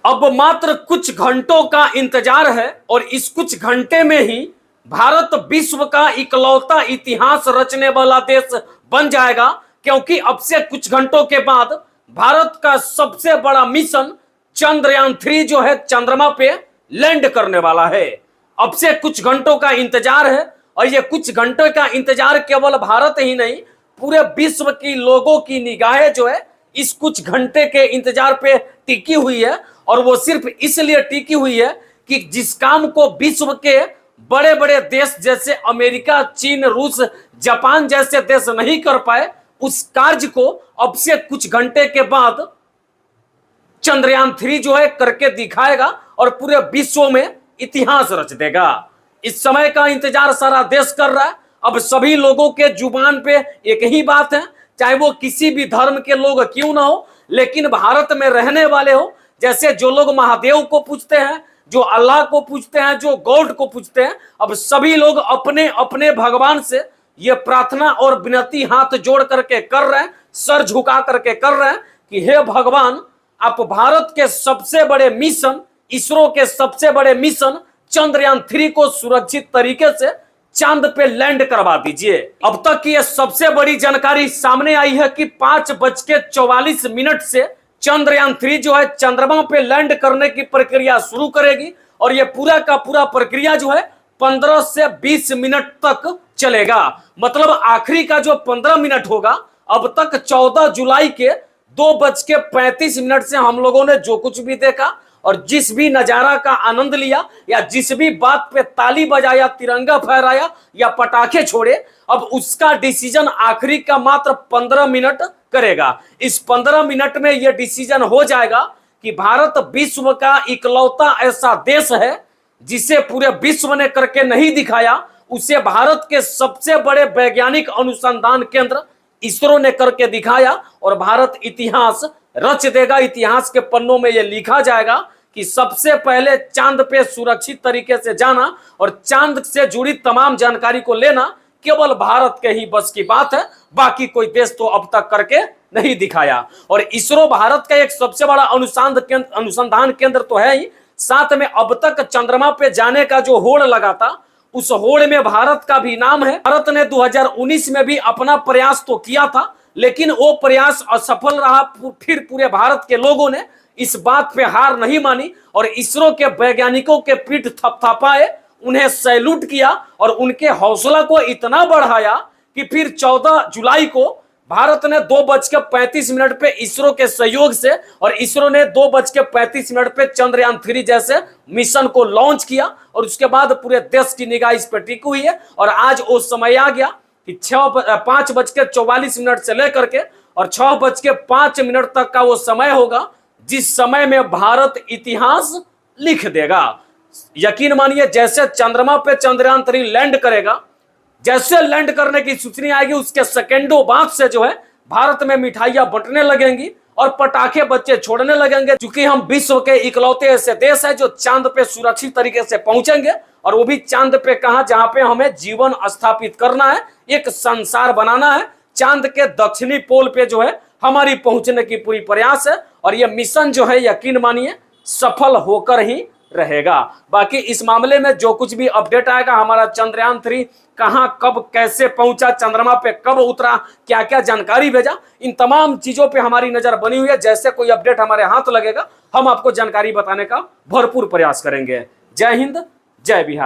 अब मात्र कुछ घंटों का इंतजार है और इस कुछ घंटे में ही भारत विश्व का इकलौता इतिहास रचने वाला देश बन जाएगा, क्योंकि अब से कुछ घंटों के बाद भारत का सबसे बड़ा मिशन चंद्रयान-3 जो है चंद्रमा पे लैंड करने वाला है। अब से कुछ घंटों का इंतजार है और ये कुछ घंटों का इंतजार केवल भारत ही नहीं, पूरे विश्व की लोगों की निगाहें जो है इस कुछ घंटे के इंतजार पे टिकी हुई है। और वो सिर्फ इसलिए टिकी हुई है कि जिस काम को विश्व के बड़े बड़े देश जैसे अमेरिका, चीन, रूस, जापान जैसे देश नहीं कर पाए, उस कार्य को अब से कुछ घंटे के बाद चंद्रयान-3 जो है करके दिखाएगा और पूरे विश्व में इतिहास रच देगा। इस समय का इंतजार सारा देश कर रहा है। अब सभी लोगों के जुबान पे एक ही बात है, चाहे वो किसी भी धर्म के लोग क्यों ना हो, लेकिन भारत में रहने वाले हो, जैसे जो लोग महादेव को पूजते हैं, जो अल्लाह को पूजते हैं, जो गॉड को पूजते हैं, अब सभी लोग अपने अपने भगवान से ये प्रार्थना और विनती हाथ जोड़ करके कर रहे हैं, सर झुका करके कर रहे हैं कि हे भगवान, आप भारत के सबसे बड़े मिशन, इसरो के सबसे बड़े मिशन चंद्रयान-3 को सुरक्षित तरीके से चांद पे लैंड करवा दीजिए। अब तक की यह सबसे बड़ी जानकारी सामने आई है कि 5:44 से चंद्रयान-3 जो है चंद्रमा पे लैंड करने की प्रक्रिया शुरू करेगी और यह पूरा का पूरा प्रक्रिया जो है 15 से 20 मिनट तक चलेगा। मतलब आखिरी का जो 15 मिनट होगा, अब तक 14 जुलाई के 2:35 से हम लोगों ने जो कुछ भी देखा और जिस भी नजारा का आनंद लिया या जिस भी बात पे ताली बजाया, तिरंगा फहराया या पटाखे छोड़े, अब उसका डिसीजन आखिरी का मात्र 15 मिनट करेगा। इस 15 मिनट में यह डिसीजन हो जाएगा कि भारत विश्व का इकलौता ऐसा देश है जिसे पूरे विश्व ने करके नहीं दिखाया, उसे भारत के सबसे बड़े वैज्ञानिक अनुसंधान केंद्र इसरो ने करके दिखाया और भारत इतिहास रच देगा। इतिहास के पन्नों में यह लिखा जाएगा कि सबसे पहले चांद पे सुरक्षित तरीके से जाना और चांद से जुड़ी तमाम जानकारी को लेना केवल भारत के ही बस की बात है, बाकी कोई देश तो अब तक करके नहीं दिखाया। और इसरो भारत का एक सबसे बड़ा अनुसंधान केंद्र तो है ही, साथ में अब तक चंद्रमा पे जाने का जो होड़ लगा था, उस होड़ में भारत का भी नाम है। भारत ने 2019 में भी अपना प्रयास तो किया था, लेकिन वो प्रयास असफल रहा। फिर पूरे भारत के लोगों ने इस बात पे हार नहीं मानी और इसरो के वैज्ञानिकों के पीठ थपथपाए, उन्हें सैल्यूट किया और उनके हौसला को इतना बढ़ाया कि फिर 14 जुलाई को भारत ने 2:35 पे इसरो के सहयोग से और इसरो ने 2:35 पे चंद्रयान-3 जैसे मिशन को लॉन्च किया और उसके बाद पूरे देश की निगाह इस पर टिकी हुई है। और आज वो समय आ गया कि 5:44 से लेकर के और 6:05 तक का वो समय होगा जिस समय में भारत इतिहास लिख देगा। यकीन मानिए, जैसे चंद्रमा पे चंद्रयान-3 लैंड करेगा, जैसे लैंड करने की सूचना आएगी उसके सेकेंडों बाद से जो है भारत में मिठाइयां बंटने लगेंगी और पटाखे बच्चे छोड़ने लगेंगे, क्योंकि हम विश्व के इकलौते ऐसे देश है जो चांद पे सुरक्षित तरीके से पहुंचेंगे। और वो भी चांद पे कहां, जहां पे हमें जीवन स्थापित करना है, एक संसार बनाना है। चांद के दक्षिणी पोल पे जो है हमारी पहुंचने की पूरी प्रयास है और यह मिशन जो है यकीन मानिए सफल होकर ही रहेगा। बाकी इस मामले में जो कुछ भी अपडेट आएगा, हमारा चंद्रयान-3 कहां, कब, कैसे पहुंचा, चंद्रमा पे कब उतरा, क्या क्या जानकारी भेजा, इन तमाम चीजों पे हमारी नजर बनी हुई है। जैसे कोई अपडेट हमारे हाथ लगेगा, हम आपको जानकारी बताने का भरपूर प्रयास करेंगे। जय हिंद, जय बिहार।